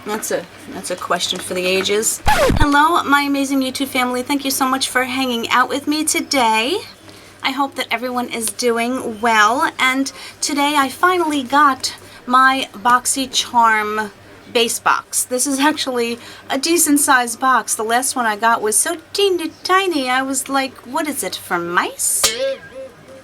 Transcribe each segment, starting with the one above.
That's a question for the ages. Hello, my amazing YouTube family. Thank you so much for hanging out with me today. I hope that everyone is doing well. And today I finally got my Boxycharm Base box. This is actually a decent sized box. The last one I got was so teeny tiny. I was like, what is it, for mice?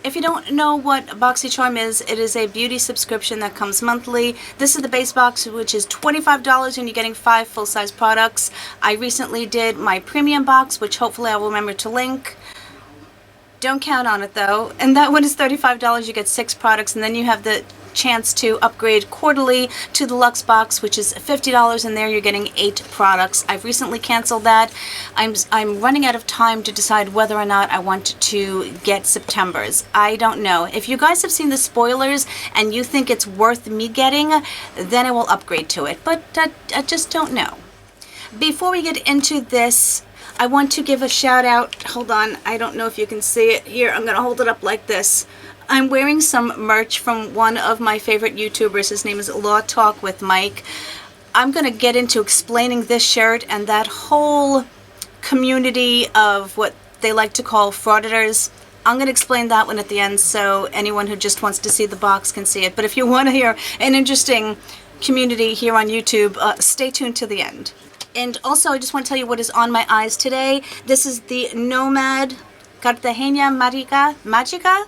If you don't know what Boxycharm is, it is a beauty subscription that comes monthly. This is the base box, which is $25 and you're getting 5 full-size products. I recently did my premium box, which hopefully I will remember to link. Don't count on it though. And that one is $35. You get 6 products, and then you have the chance to upgrade quarterly to the Luxe box, which is $50, and there you're getting 8 products. I've recently canceled that. I'm running out of time to decide whether or not I want to get September's. I don't know. If you guys have seen the spoilers and you think it's worth me getting, then I will upgrade to it, but I just don't know. Before we get into this, I want to give a shout out. Hold on, I don't know if you can see it here. I'm gonna hold it up like this. I'm wearing some merch from one of my favorite YouTubers. His name is Law Talk with Mike. I'm going to get into explaining this shirt and that whole community of what they like to call frauditors. I'm going to explain that one at the end, so anyone who just wants to see the box can see it. But if you want to hear an interesting community here on YouTube, stay tuned to the end. And also, I just want to tell you what is on my eyes today. This is the Nomad Cartagena Magica?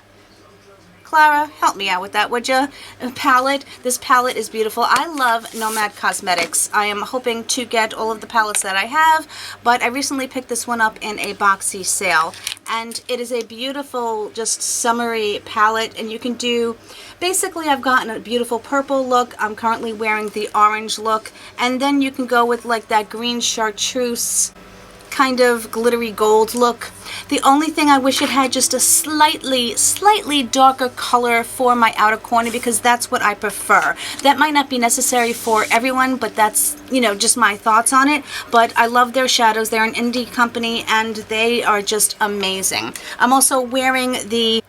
Clara, help me out with that, would you? Palette. This palette is beautiful. I love Nomad Cosmetics. I am hoping to get all of the palettes that I have, but I recently picked this one up in a Boxy sale. And it is a beautiful, just summery palette, and you can do, basically I've gotten a beautiful purple look. I'm currently wearing the orange look, and then you can go with like that green chartreuse kind of glittery gold look. The only thing I wish it had just a slightly darker color for my outer corner, because that's what I prefer. That might not be necessary for everyone, but that's, you know, just my thoughts on it. But I love their shadows. They're an indie company and they are just amazing. I'm also wearing the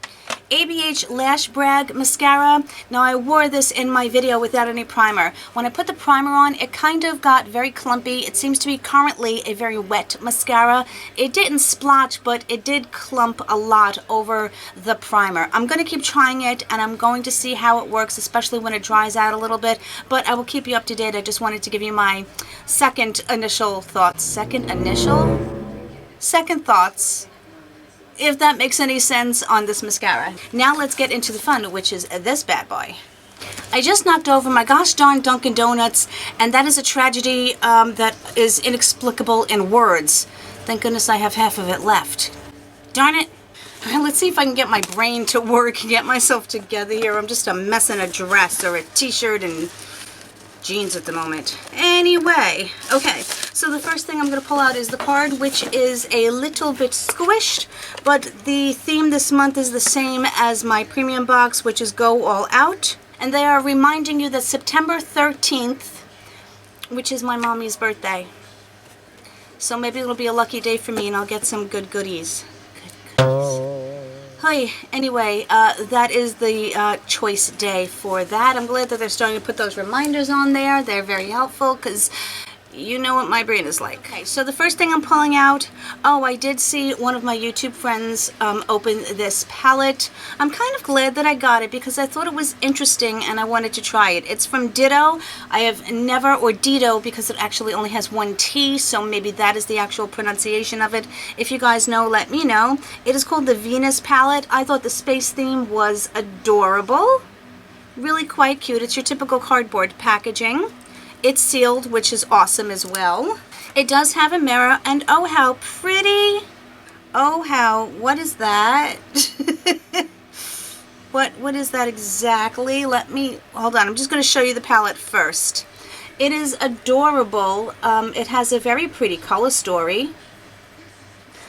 ABH Lash Brag Mascara. Now, I wore this in my video without any primer. When I put the primer on, it kind of got very clumpy. It seems to be currently a very wet mascara. It didn't splotch, but it did clump a lot over the primer. I'm going to keep trying it, and I'm going to see how it works, especially when it dries out a little bit, but I will keep you up to date. I just wanted to give you my second initial thoughts. Second thoughts, if that makes any sense, on this mascara. Now let's get into the fun, which is this bad boy. I just knocked over my gosh darn Dunkin' Donuts, and that is a tragedy that is inexplicable in words. Thank goodness I have half of it left. Darn it. All right, let's see if I can get my brain to work and get myself together here. I'm just a mess in a dress or a t-shirt and jeans at the moment. Anyway, okay, so the first thing I'm going to pull out is the card, which is a little bit squished, but the theme this month is the same as my premium box, which is Go All Out. And they are reminding you that September 13th, which is my mommy's birthday. So maybe it'll be a lucky day for me and I'll get some good goodies. Good goodies. Hi, anyway, that is the choice day for that. I'm glad that they're starting to put those reminders on there. They're very helpful because you know what my brain is like. Okay, so the first thing I'm pulling out, oh, I did see one of my YouTube friends open this palette. I'm kind of glad that I got it because I thought it was interesting and I wanted to try it. It's from Ditto. I have never, or Ditto, because it actually only has one T, so maybe that is the actual pronunciation of it. If you guys know, let me know. It is called the Venus palette. I thought the space theme was adorable. Really quite cute. It's your typical cardboard packaging. It's sealed, which is awesome as well. It does have a mirror, and oh, how pretty. Oh, how, what is that? What is that exactly? Let me, hold on, I'm just going to show you the palette first. It is adorable. It has a very pretty color story.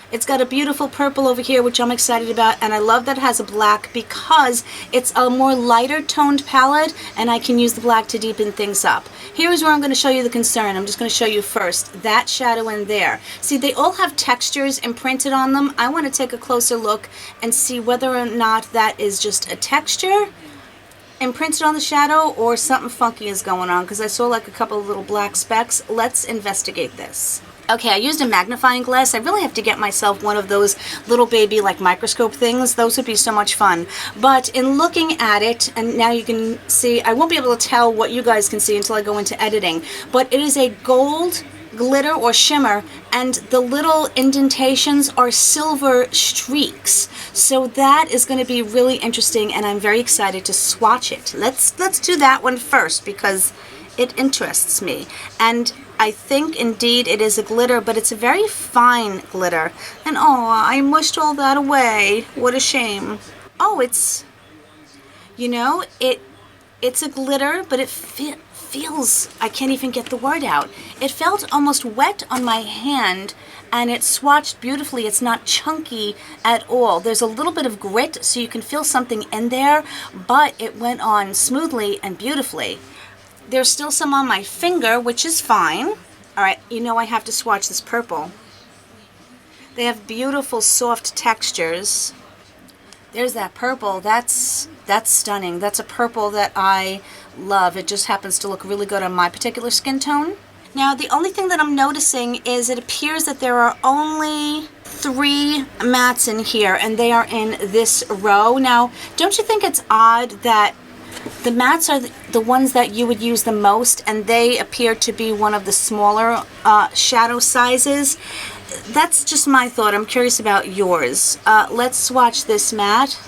It's got a beautiful purple over here, which I'm excited about, and I love that it has a black because it's a more lighter toned palette, and I can use the black to deepen things up. Here's where I'm going to show you the concern. I'm just going to show you first that shadow in there. See, they all have textures imprinted on them. I want to take a closer look and see whether or not that is just a texture imprinted on the shadow or something funky is going on, because I saw like a couple of little black specks. Let's investigate this. Okay, I used a magnifying glass. I really have to get myself one of those little baby like microscope things. Those would be so much fun. But in looking at it, and now you can see, I won't be able to tell what you guys can see until I go into editing, but it is a gold glitter or shimmer, and the little indentations are silver streaks. So that is going to be really interesting, and I'm very excited to swatch it. Let's do that one first because it interests me. And I think indeed it is a glitter, but it's a very fine glitter. And oh, I mushed all that away. What a shame. Oh, it's, you know, it's a glitter, but it feels, I can't even get the word out. It felt almost wet on my hand, and it swatched beautifully. It's not chunky at all. There's a little bit of grit, so you can feel something in there, but it went on smoothly and beautifully. There's still some on my finger, which is fine. All right, you know I have to swatch this purple. They have beautiful soft textures. There's that purple. That's stunning. That's a purple that I love. It just happens to look really good on my particular skin tone. Now, the only thing that I'm noticing is it appears that there are only 3 mattes in here, and they are in this row. Now, don't you think it's odd that the mattes are the ones that you would use the most, and they appear to be one of the smaller shadow sizes? That's just my thought. I'm curious about yours. Let's swatch this matte.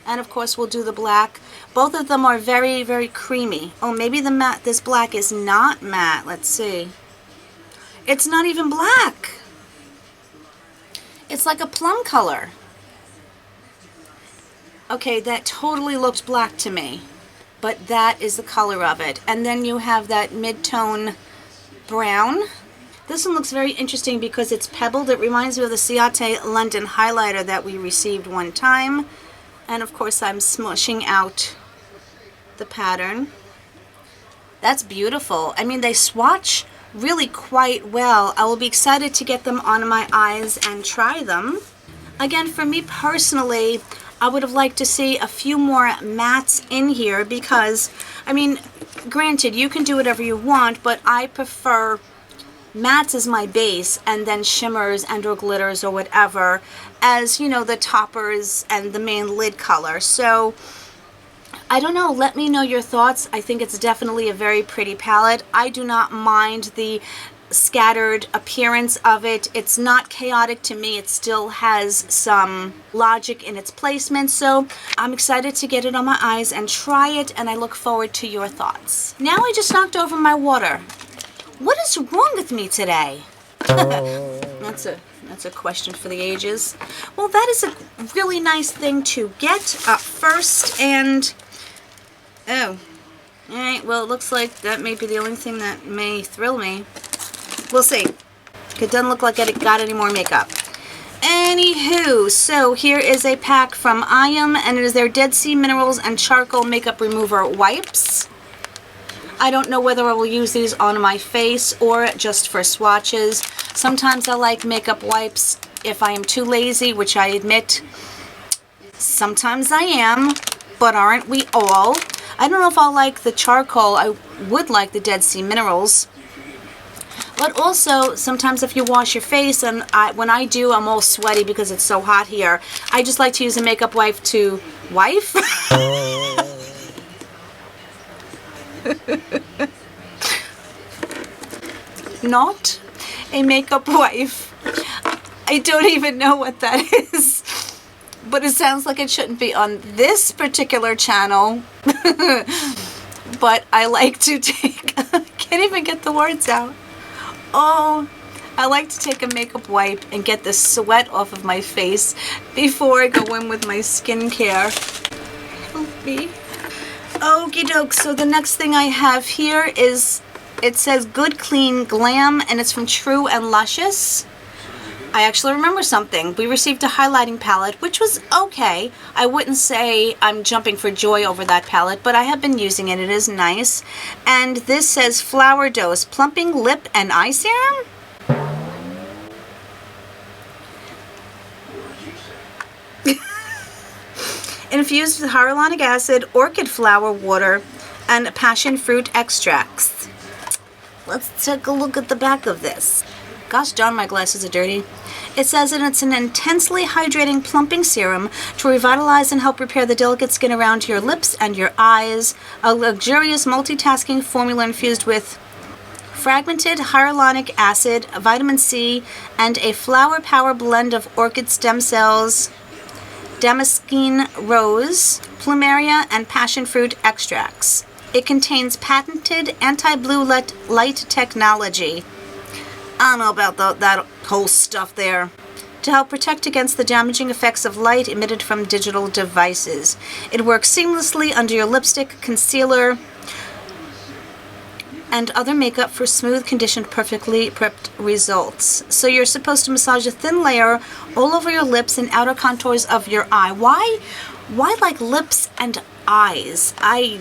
And of course we'll do the black. Both of them are very, very creamy. Oh, maybe the matte, this black is not matte. Let's see. It's not even black. It's like a plum color. Okay, that totally looks black to me, but that is the color of it. And then you have that mid-tone brown. This one looks very interesting because it's pebbled. It reminds me of the Ciate London highlighter that we received one time. And of course I'm smushing out the pattern. That's beautiful. I mean, they swatch really quite well. I will be excited to get them on my eyes and try them. Again, for me personally, I would have liked to see a few more mattes in here because, I mean, granted, you can do whatever you want, but I prefer mattes as my base and then shimmers and or glitters or whatever as, you know, the toppers and the main lid color. So, I don't know. Let me know your thoughts. I think it's definitely a very pretty palette. I do not mind the scattered appearance of it. It's not chaotic to me. It still has some logic in its placement, so I'm excited to get it on my eyes and try it, and I look forward to your thoughts. Now I just knocked over my water. What is wrong with me today? That's a question for the ages. Well, that is a really nice thing to get up first, and oh, all right, well, it looks like that may be the only thing that may thrill me. We'll see. It doesn't look like it got any more makeup. Anywho, so here is a pack from IAM, and it is their Dead Sea Minerals and Charcoal Makeup Remover Wipes. I don't know whether I will use these on my face or just for swatches. Sometimes I like makeup wipes if I am too lazy, which I admit sometimes I am, but aren't we all? I don't know if I'll like the charcoal. I would like the Dead Sea Minerals. But also, sometimes if you wash your face, and when I do, I'm all sweaty because it's so hot here. I just like to use a makeup wipe to wipe. Not a makeup wipe. I don't even know what that is. But it sounds like it shouldn't be on this particular channel. But I like to take... I can't even get the words out. Oh, I like to take a makeup wipe and get the sweat off of my face before I go in with my skincare. Help me. Okie doke, so the next thing I have here is, it says Good Clean Glam, and it's from True and Luscious. I actually remember something. We received a highlighting palette, which was okay. I wouldn't say I'm jumping for joy over that palette, but I have been using it. It is nice. And this says Flower Dose Plumping Lip and Eye Serum. And infused with hyaluronic acid, orchid flower water, and passion fruit extracts. Let's take a look at the back of this. Gosh darn, my glasses are dirty. It says that it's an intensely hydrating plumping serum to revitalize and help repair the delicate skin around your lips and your eyes. A luxurious multitasking formula infused with fragmented hyaluronic acid, vitamin C, and a flower power blend of orchid stem cells, damascene rose, plumeria, and passion fruit extracts. It contains patented anti-blue light technology. I don't know about that whole stuff there. To help protect against the damaging effects of light emitted from digital devices. It works seamlessly under your lipstick, concealer, and other makeup for smooth, conditioned, perfectly prepped results. So you're supposed to massage a thin layer all over your lips and outer contours of your eye. Why like lips and eyes? I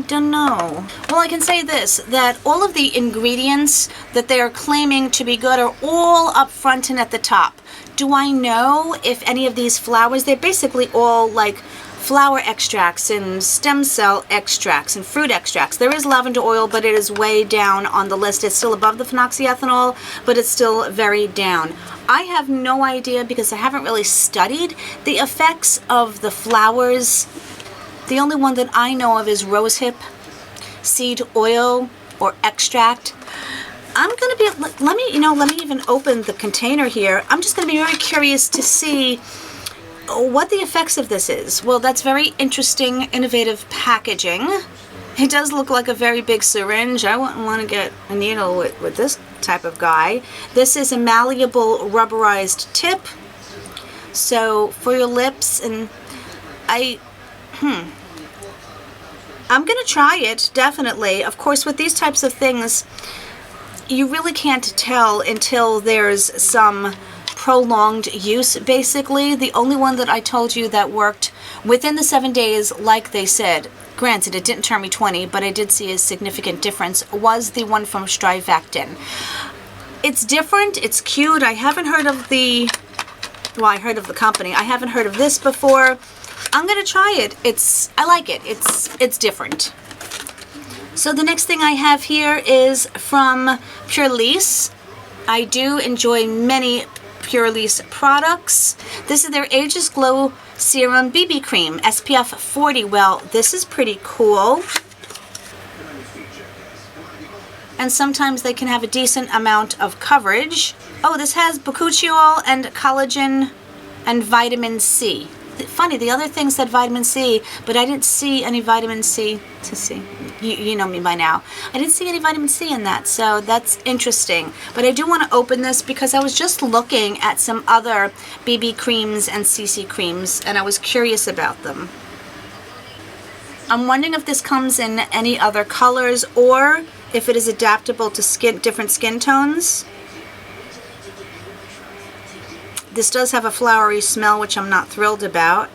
don't know. Well, I can say this, that all of the ingredients that they are claiming to be good are all up front and at the top. Do I know if any of these flowers, they're basically all like flower extracts and stem cell extracts and fruit extracts. There is lavender oil, but it is way down on the list. It's still above the phenoxyethanol, but it's still very down. I have no idea because I haven't really studied the effects of the flowers. The only one that I know of is rosehip seed oil or extract. I'm going to be, let me even open the container here. I'm just going to be very curious to see what the effects of this is. Well, that's very interesting, innovative packaging. It does look like a very big syringe. I wouldn't want to get a needle with this type of guy. This is a malleable rubberized tip. So for your lips, and I'm going to try it, definitely. Of course, with these types of things, you really can't tell until there's some prolonged use, basically. The only one that I told you that worked within the 7 days, like they said, granted, it didn't turn me 20, but I did see a significant difference, was the one from Strivectin. It's different, it's cute. I haven't heard of the, well, I heard of the company. I haven't heard of this before. I'm gonna try it. I like it. It's different. So the next thing I have here is from Pure Lease. I do enjoy many Pure Lease products. This is their Ageless Glow Serum BB Cream, SPF 40. Well, this is pretty cool. And sometimes they can have a decent amount of coverage. Oh, this has bakuchiol and collagen and vitamin C. Funny, the other thing said vitamin C, but I didn't see any vitamin C to see. You know me by now. I didn't see any vitamin C in that, so that's interesting. But I do want to open this because I was just looking at some other BB creams and CC creams, and I was curious about them. I'm wondering if this comes in any other colors or if it is adaptable to different skin tones. This does have a flowery smell, which I'm not thrilled about.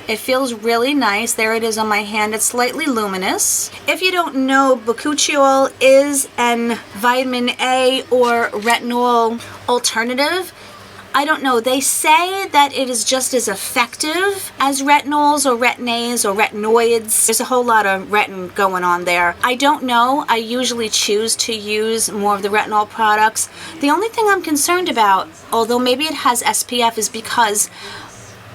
It feels really nice. There it is on my hand. It's slightly luminous. If you don't know, bakuchiol is an vitamin A or retinol alternative. I don't know. They say that it is just as effective as retinols or retin-As or retinoids. There's a whole lot of retin going on there. I don't know. I usually choose to use more of the retinol products. The only thing I'm concerned about, although maybe it has SPF, is because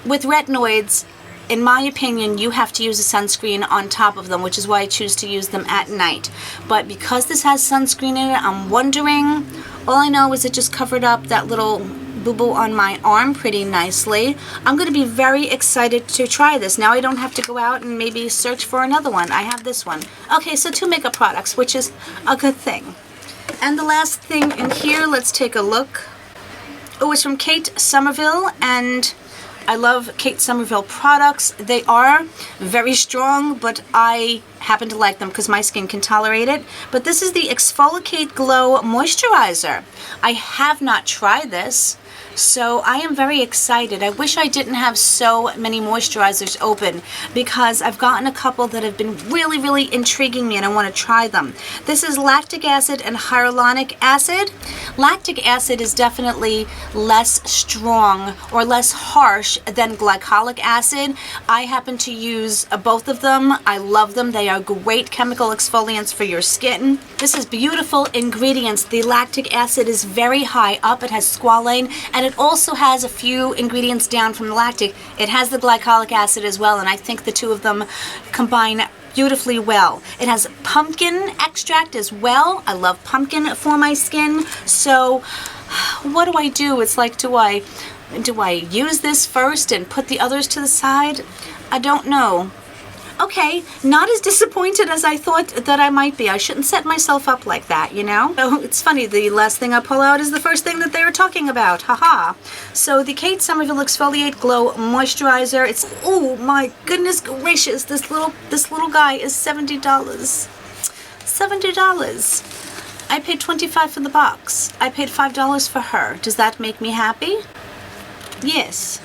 with retinoids, in my opinion, you have to use a sunscreen on top of them, which is why I choose to use them at night. But because this has sunscreen in it, I'm wondering, all I know is it just covered up that little boo-boo on my arm pretty nicely. I'm going to be very excited to try this. Now I don't have to go out and maybe search for another one. I have this one. Okay, so 2 makeup products, which is a good thing. And the last thing in here, let's take a look. Oh, it's from Kate Somerville, and I love Kate Somerville products. They are very strong, but I happen to like them because my skin can tolerate it. But this is the Exfoliate Glow Moisturizer. I have not tried this. So I am very excited. I wish I didn't have so many moisturizers open because I've gotten a couple that have been really, really intriguing me and I want to try them. This is lactic acid and hyaluronic acid. Lactic acid is definitely less strong or less harsh than glycolic acid. I happen to use both of them. I love them. They are great chemical exfoliants for your skin. This is beautiful ingredients. The lactic acid is very high up. It has squalane, and it also has a few ingredients down from the lactic. It has the glycolic acid as well, and I think the two of them combine beautifully well. It has pumpkin extract as well. I love pumpkin for my skin. So what do? It's like, do I use this first and put the others to the side? I don't know. Okay, not as disappointed as I thought that I might be. I shouldn't set myself up like that, you know? So it's funny, the last thing I pull out is the first thing that they were talking about. Haha. So the Kate Somerville Exfoliate Glow Moisturizer. It's, oh my goodness gracious, this little guy is $70. $70. I paid $25 for the box. I paid $5 for her. Does that make me happy? Yes.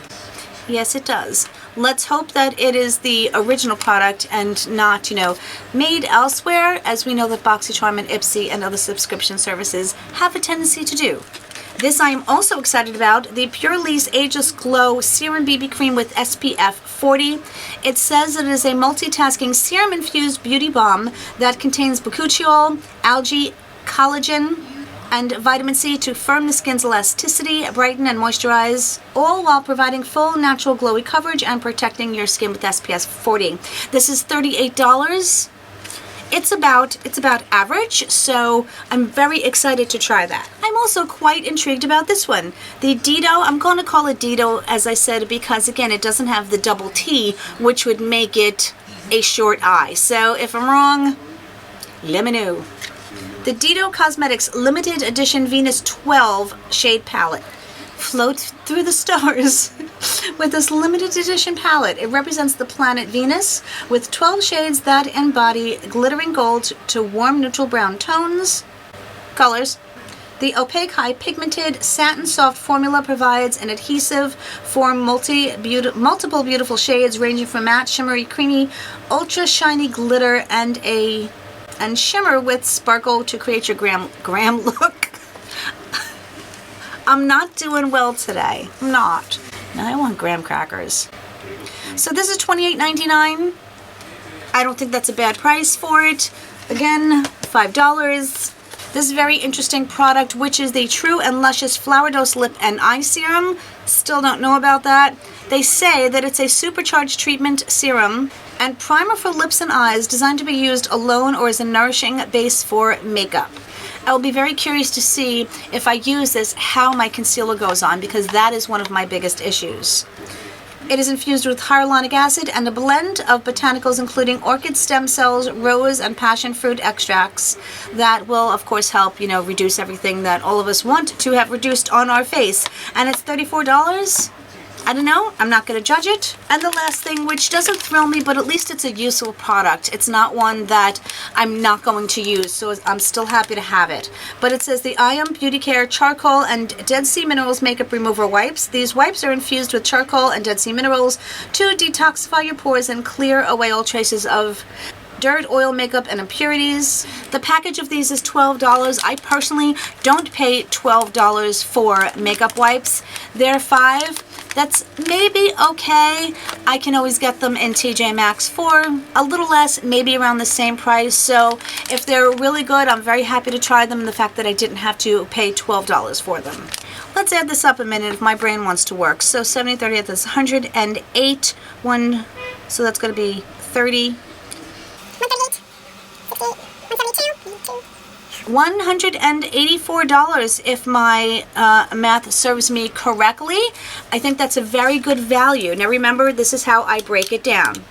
Yes, it does. Let's hope that it is the original product and not, you know, made elsewhere, as we know that Boxycharm and Ipsy and other subscription services have a tendency to do. This I am also excited about, the Pure Lease Ageless Glow Serum BB Cream with SPF 40. It says it is a multitasking serum-infused beauty balm that contains bakuchiol, algae, collagen, and vitamin C to firm the skin's elasticity, brighten and moisturize, all while providing full natural glowy coverage and protecting your skin with SPF 40. This is $38. It's about average, so I'm very excited to try that. I'm also quite intrigued about this one. The Dido, I'm going to call it Dido, as I said, because again, it doesn't have the double T, which would make it a short I. So if I'm wrong, let me know. The Dido Cosmetics Limited Edition Venus 12 shade palette. Float through the stars with this limited edition palette. It represents the planet Venus with 12 shades that embody glittering gold to warm neutral brown colors. The opaque high pigmented satin soft formula provides an adhesive for multiple beautiful shades ranging from matte, shimmery, creamy, ultra shiny glitter and shimmer with sparkle to create your glam look. I'm not doing well today. I'm not. Now I want graham crackers. So this is $28.99. I don't think that's a bad price for it. Again, $5. This very interesting product, which is the True and Luscious Flower Dose Lip and Eye Serum. Still don't know about that. They say that it's a supercharged treatment serum and primer for lips and eyes designed to be used alone or as a nourishing base for makeup. I will be very curious to see if I use this, how my concealer goes on, because that is one of my biggest issues. It is infused with hyaluronic acid and a blend of botanicals including orchid stem cells, rose, and passion fruit extracts that will, of course, help, you know, reduce everything that all of us want to have reduced on our face. And it's $34. I don't know. I'm not going to judge it. And the last thing, which doesn't thrill me, but at least it's a useful product. It's not one that I'm not going to use, so I'm still happy to have it. But it says the Iam Beauty Care Charcoal and Dead Sea Minerals Makeup Remover Wipes. These wipes are infused with charcoal and Dead Sea Minerals to detoxify your pores and clear away all traces of dirt, oil, makeup, and impurities. The package of these is $12. I personally don't pay $12 for makeup wipes. They're $5. That's maybe okay. I can always get them in TJ Maxx for a little less, maybe around the same price. So if they're really good, I'm very happy to try them, and the fact that I didn't have to pay $12 for them. Let's add this up a minute if my brain wants to work. So 70, 30, that's 108. So that's going to be 30. $184 if my math serves me correctly. I think that's a very good value. Now remember, this is how I break it down.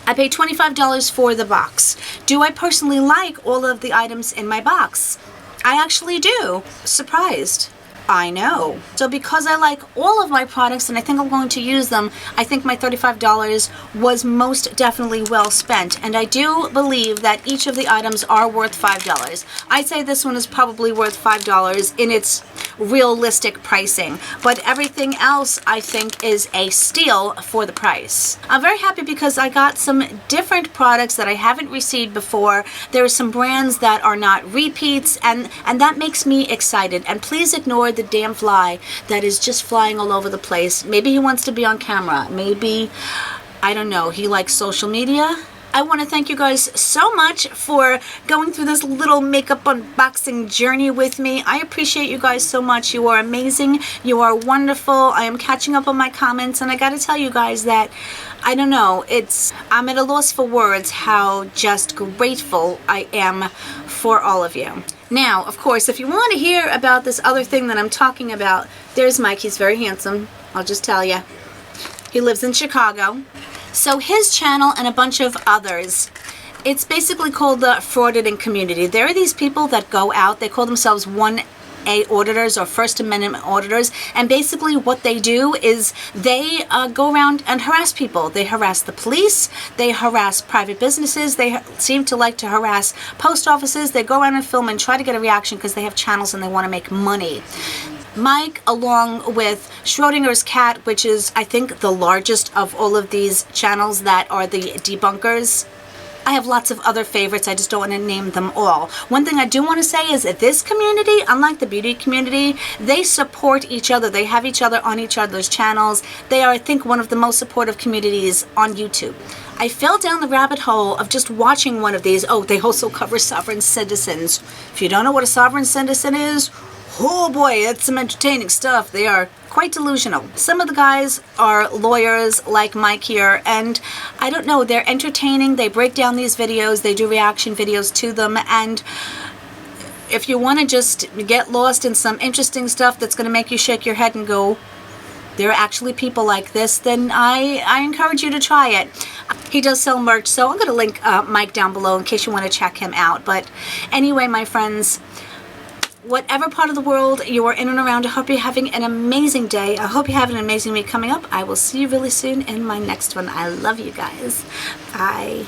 I paid $25 for the box. Do I personally like all of the items in my box? I actually do. Surprised. I know. So because I like all of my products and I think I'm going to use them, I think my $35 was most definitely well spent. And I do believe that each of the items are worth $5. I'd say this one is probably worth $5 in its realistic pricing. But everything else I think is a steal for the price. I'm very happy because I got some different products that I haven't received before. There are some brands that are not repeats, and that makes me excited. And please ignore the damn fly that is just flying all over the place. Maybe he wants to be on camera. Maybe, I don't know, he likes social media. I want to thank you guys so much for going through this little makeup unboxing journey with me. I appreciate you guys so much. You are amazing. You are wonderful. I am catching up on my comments, and I got to tell you guys that, I don't know, I'm at a loss for words how just grateful I am for all of you. Now, of course, if you want to hear about this other thing that I'm talking about, there's Mike. He's very handsome. I'll just tell you. He lives in Chicago. So his channel and a bunch of others, it's basically called the Frauditing Community. There are these people that go out, they call themselves 1A auditors or First Amendment auditors, and basically what they do is they go around and harass people. They harass the police, they harass private businesses, they seem to like to harass post offices. They go around and film and try to get a reaction because they have channels and they want to make money. Mike, along with Schrodinger's Cat, which is, I think, the largest of all of these channels that are the debunkers. I have lots of other favorites. I just don't want to name them all. One thing I do want to say is that this community, unlike the beauty community, they support each other. They have each other on each other's channels. They are, I think, one of the most supportive communities on YouTube. I fell down the rabbit hole of just watching one of these. Oh, they also cover sovereign citizens. If you don't know what a sovereign citizen is, oh boy, that's some entertaining stuff. They are quite delusional. Some of the guys are lawyers like Mike here, and I don't know, they're entertaining. They break down these videos, they do reaction videos to them, and if you want to just get lost in some interesting stuff that's going to make you shake your head and go, there are actually people like this, then I encourage you to try it. He does sell merch, so I'm going to link Mike down below in case you want to check him out. But anyway, my friends, whatever part of the world you are in and around, I hope you're having an amazing day. I hope you have an amazing week coming up. I will see you really soon in my next one. I love you guys. Bye.